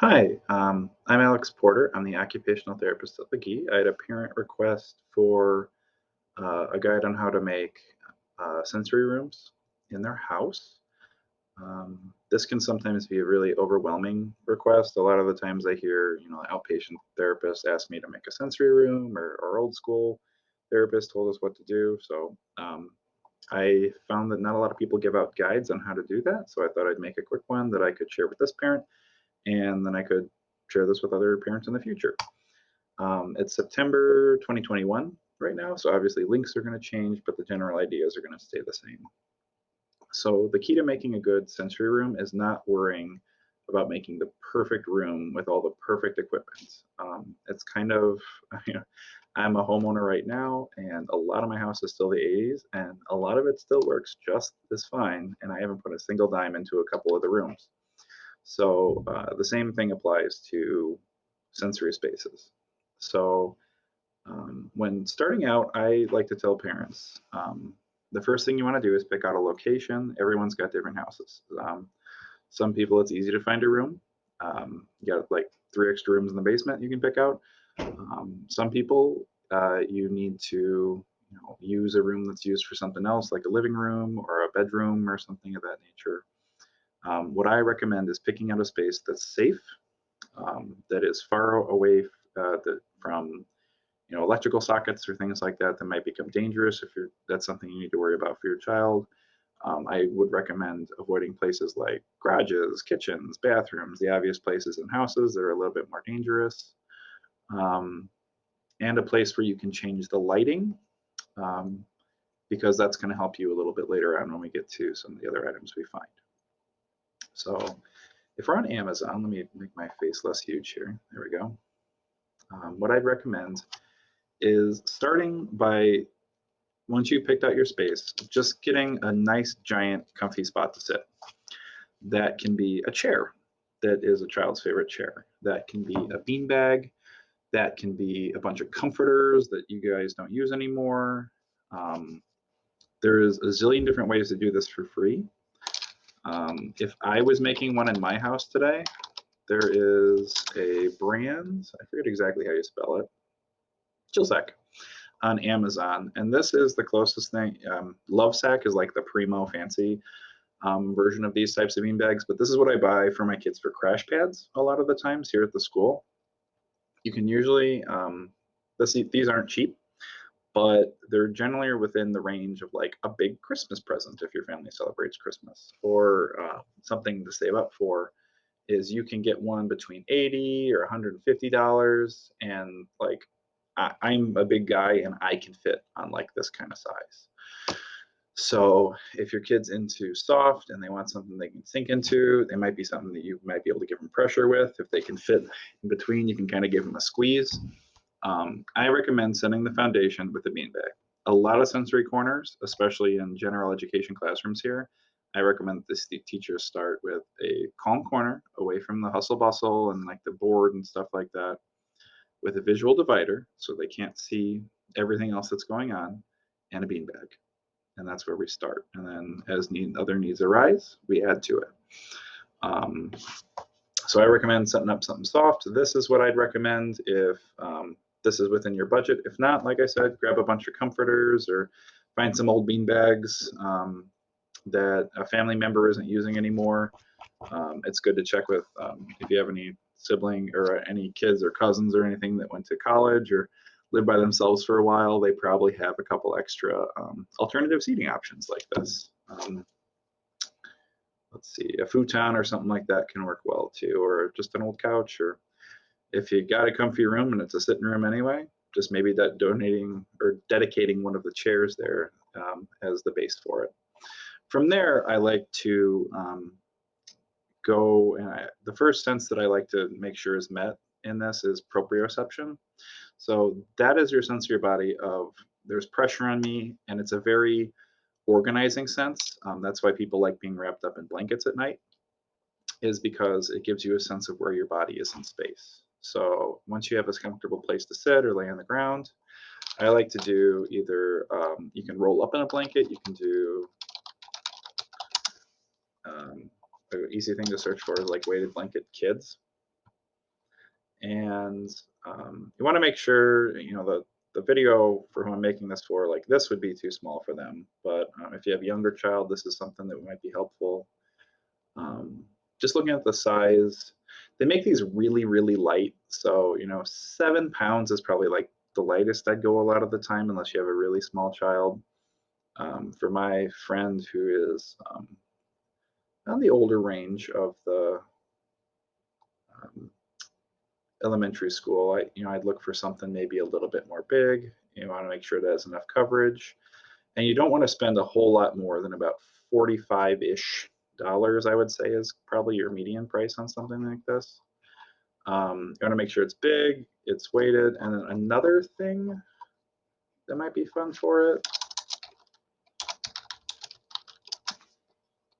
Hi, I'm Alex Porter. I'm the occupational therapist at the I had a parent request for a guide on how to make sensory rooms in their house. This can sometimes be a really overwhelming request. A lot of the times I hear, an outpatient therapist ask me to make a sensory room, or old school therapist told us what to do. So I found that not a lot of people give out guides on how to do that. So I thought I'd make a quick one that I could share with this parent, and then I could share this with other parents in the future. It's September 2021 right now, so obviously links are going to change, but the general ideas are going to stay the same. So the key to making a good sensory room is not worrying about making the perfect room with all the perfect equipment. It's kind of, you know, I'm a homeowner right now, and a lot of my house is still the 80s, and a lot of it still works just as fine, and I haven't put a single dime into a couple of the rooms. So the same thing applies to sensory spaces. So when starting out, I like to tell parents the first thing you want to do is pick out a location. Everyone's got different houses. Some people, it's easy to find a room. You got like 3 extra rooms in the basement you can pick out. Some people, you need to use a room that's used for something else, like a living room or a bedroom or something of that nature. What I recommend is picking out a space that's safe, that is far away from electrical sockets or things like that that might become dangerous if that's something you need to worry about for your child. I would recommend avoiding places like garages, kitchens, bathrooms, the obvious places in houses that are a little bit more dangerous, um, and a place where you can change the lighting, um, because that's going to help you a little bit later on when we get to some of the other items we find. So if we're on Amazon, let me make my face less huge here. There we go. What I'd recommend is starting by, once you picked out your space, just getting a nice, giant, comfy spot to sit. That can be a chair that is a child's favorite chair. That can be a beanbag. That can be a bunch of comforters that you guys don't use anymore. There's a zillion different ways to do this for free. If I was making one in my house today, there is a brand, I forget exactly how you spell it, Chilsack, on Amazon, and this is the closest thing. Lovesack is like the primo fancy version of these types of beanbags, but this is what I buy for my kids for crash pads a lot of the times here at the school. You can usually, these aren't cheap, but they're generally within the range of like a big Christmas present if your family celebrates Christmas, or something to save up for. Is you can get one between $80 or $150, and like I'm a big guy and I can fit on like this kind of size. So if your kid's into soft and they want something they can sink into, they might be something that you might be able to give them pressure with. If they can fit in between, you can kind of give them a squeeze. I recommend setting the foundation with a beanbag. A lot of sensory corners, especially in general education classrooms here, I recommend that the teachers start with a calm corner away from the hustle bustle and like the board and stuff like that, with a visual divider so they can't see everything else that's going on, and a beanbag. And that's where we start. And then as other needs arise, we add to it. Um, so I recommend setting up something soft. This is what I'd recommend if this is within your budget. If not, like I said, grab a bunch of comforters or find some old bean bags that a family member isn't using anymore. It's good to check with if you have any sibling or any kids or cousins or anything that went to college or lived by themselves for a while. They probably have a couple extra alternative seating options like this. Let's see, a futon or something like that can work well too, or just an old couch. Or if you got a comfy room and it's a sitting room anyway, just maybe that donating or dedicating one of the chairs there as the base for it. From there, I like to go, and the first sense that I like to make sure is met in this is proprioception. So that is your sense of your body of there's pressure on me, and it's a very organizing sense. That's why people like being wrapped up in blankets at night, is because it gives you a sense of where your body is in space. So once you have a comfortable place to sit or lay on the ground, I like to do either, you can roll up in a blanket, you can do, an easy thing to search for is like weighted blanket kids. And you want to make sure, the video for who I'm making this for, like this would be too small for them. But if you have a younger child, this is something that might be helpful. Um, just looking at the size, they make these really, really light. So, 7 pounds is probably like the lightest I'd go a lot of the time, unless you have a really small child. For my friend who is on the older range of the um, elementary school, I'd look for something maybe a little bit more big. You want to make sure that has enough coverage, and you don't want to spend a whole lot more than about 45-ish dollars, I would say, is probably your median price on something like this. You want to make sure it's big, it's weighted, and then another thing that might be fun for it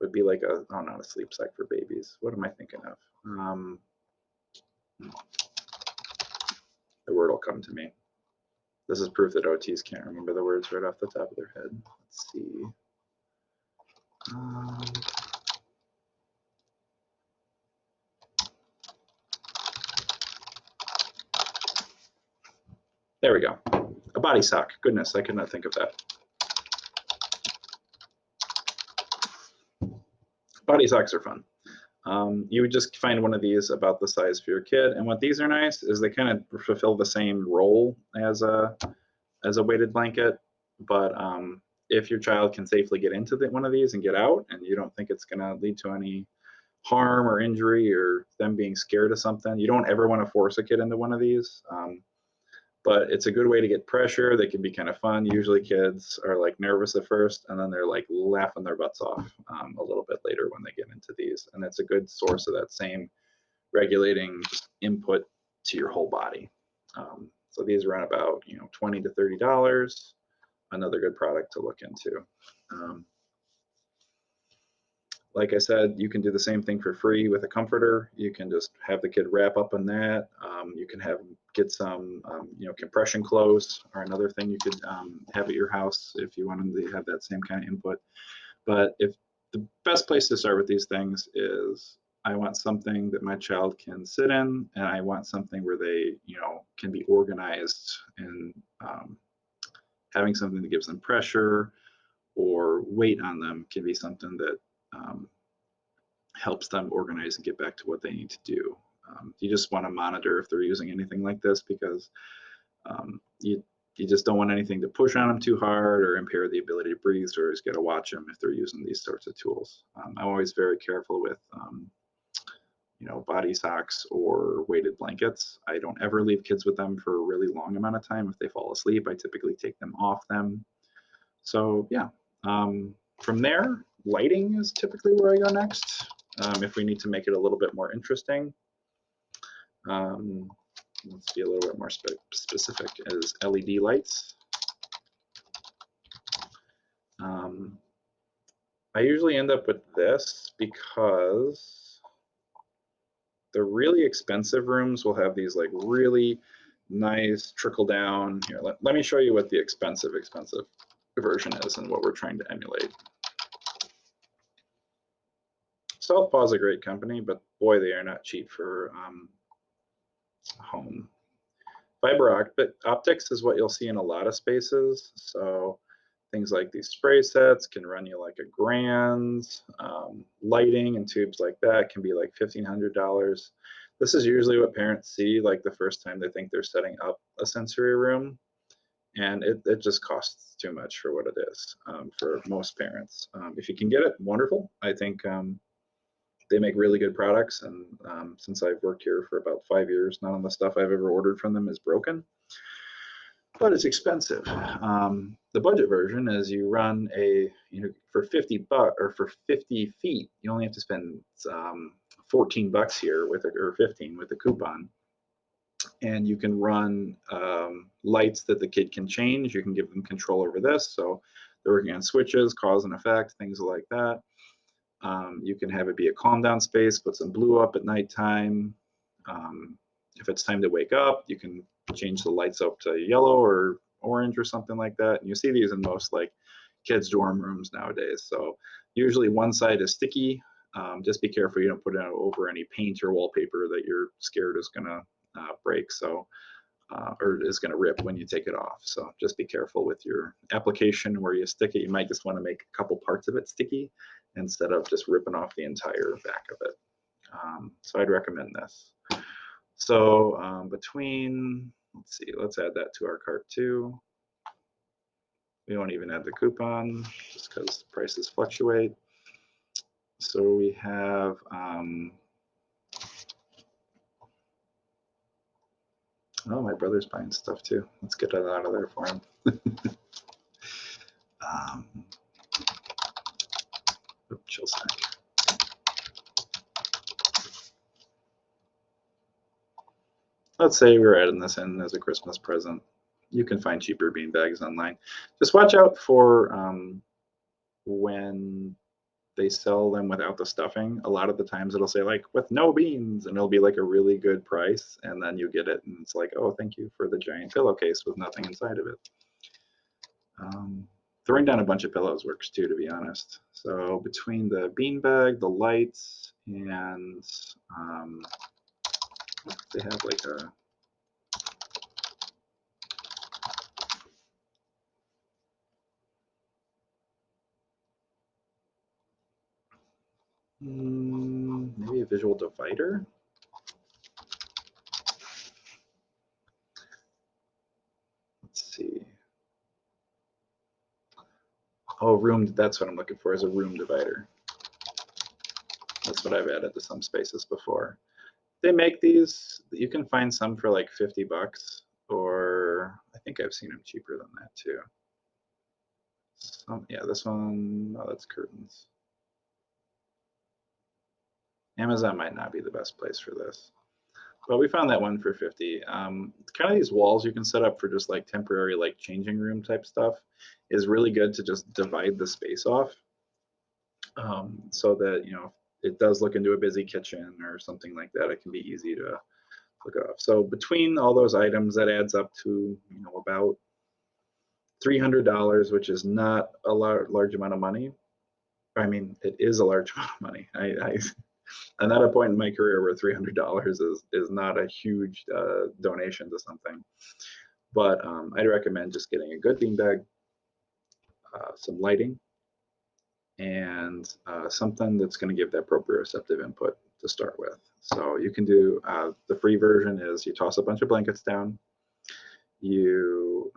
would be like not a sleep sack for babies. What am I thinking of? The word will come to me. This is proof that OTs can't remember the words right off the top of their head. Let's see. There we go. A body sock. Goodness, I could not think of that. Body socks are fun. You would just find one of these about the size for your kid, and what these are nice is they kind of fulfill the same role as a weighted blanket, but if your child can safely get into one of these and get out, and you don't think it's going to lead to any harm or injury or them being scared of something, you don't ever want to force a kid into one of these. But it's a good way to get pressure. They can be kind of fun. Usually kids are like nervous at first, and then they're like laughing their butts off a little bit later when they get into these. And it's a good source of that same regulating input to your whole body. So these run about $20 to $30. Another good product to look into. Like I said, you can do the same thing for free with a comforter. You can just have the kid wrap up in that. You can get some compression clothes, or another thing you could have at your house if you wanted to have that same kind of input. But if the best place to start with these things is, I want something that my child can sit in, and I want something where they can be organized, and having something that gives them pressure or weight on them can be something that helps them organize and get back to what they need to do. You just want to monitor if they're using anything like this, because you just don't want anything to push on them too hard or impair the ability to breathe. So you always got to watch them if they're using these sorts of tools. I'm always very careful with body socks or weighted blankets. I don't ever leave kids with them for a really long amount of time. If they fall asleep, I typically take them off them. So yeah, from there, lighting is typically where I go next. If we need to make it a little bit more interesting, let's be a little bit more specific, is LED lights. I usually end up with this because the really expensive rooms will have these like really nice trickle down. Here, let me show you what the expensive version is and what we're trying to emulate. Southpaw is a great company, but boy, they are not cheap for home. Fiber optics is what you'll see in a lot of spaces. So things like these spray sets can run you like $1,000. Lighting and tubes like that can be like $1,500. This is usually what parents see like the first time they think they're setting up a sensory room, and it just costs too much for what it is for most parents. If you can get it, wonderful. I think they make really good products, and since I've worked here for about 5 years, none of the stuff I've ever ordered from them is broken, but it's expensive. The budget version is you run for 50 bucks, or for 50 feet, you only have to spend $14 here or 15 with a coupon, and you can run lights that the kid can change. You can give them control over this, so they're working on switches, cause and effect, things like that. You can have it be a calm down space, put some blue up at nighttime. If it's time to wake up, you can change the lights up to yellow or orange or something like that. And you see these in most like kids' dorm rooms nowadays. So usually one side is sticky. Just be careful you don't put it over any paint or wallpaper that you're scared is gonna break, so or is going to rip when you take it off. So just be careful with your application where you stick it. You might just want to make a couple parts of it sticky instead of just ripping off the entire back of it. So I'd recommend this. So between, let's see, let's add that to our cart too. We won't even add the coupon just because prices fluctuate. So we have, oh, my brother's buying stuff too. Let's get it out of there for him. Chill snack. Let's say we're adding this in as a Christmas present. You can find cheaper bean bags online. Just watch out for when they sell them without the stuffing. A lot of the times it'll say like with no beans, and it'll be like a really good price, and then you get it and it's like, oh, thank you for the giant pillowcase with nothing inside of it. Throwing down a bunch of pillows works too, to be honest. So between the bean bag, the lights, and they have like a maybe a visual divider. Let's see. Oh, room, that's what I'm looking for, is a room divider. That's what I've added to some spaces before. They make these, you can find some for like 50 bucks, or I think I've seen them cheaper than that too. Yeah, this one, oh, that's curtains. Amazon might not be the best place for this. But we found that one for 50. Kind of these walls you can set up for just like temporary like changing room type stuff is really good to just divide the space off, so that, you know, it does look into a busy kitchen or something like that. It can be easy to look it off. So between all those items, that adds up to, you know, about $300, which is not a large amount of money. I mean, it is a large amount of money. I'm at a point in my career where $300 is not a huge donation to something. But I'd recommend just getting a good beanbag, some lighting, and something that's going to give that proprioceptive input to start with. So you can do, the free version is you toss a bunch of blankets down, you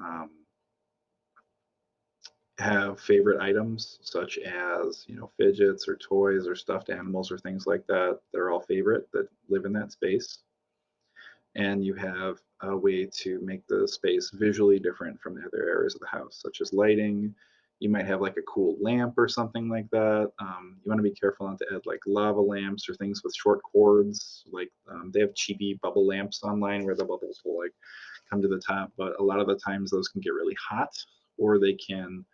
have favorite items such as, you know, fidgets or toys or stuffed animals or things like that. They're all favorite that live in that space. And you have a way to make the space visually different from the other areas of the house, such as lighting. You might have like a cool lamp or something like that. You want to be careful not to add like lava lamps or things with short cords. Like they have cheapy bubble lamps online where the bubbles will like come to the top, but a lot of the times those can get really hot, or they can,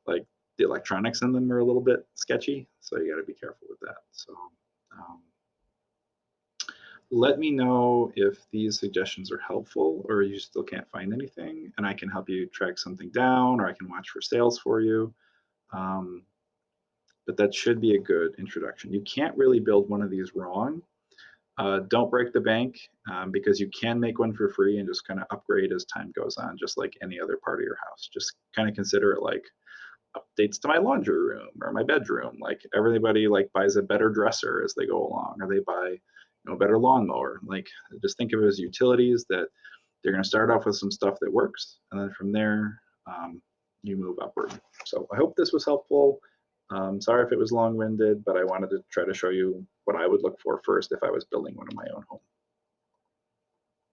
like, the electronics in them are a little bit sketchy, so you got to be careful with that. So um, let me know if these suggestions are helpful or you still can't find anything, and I can help you track something down, or I can watch for sales for you. Um, but that should be a good introduction. You can't really build one of these wrong. Don't break the bank, because you can make one for free and just kind of upgrade as time goes on, just like any other part of your house. Just kind of consider it like updates to my laundry room or my bedroom. Like everybody like buys a better dresser as they go along, or they buy, you know, a better lawnmower. Like just think of it as utilities that they're going to start off with some stuff that works, and then from there you move upward. So I hope this was helpful. Sorry if it was long-winded, but I wanted to try to show you what I would look for first if I was building one of my own home.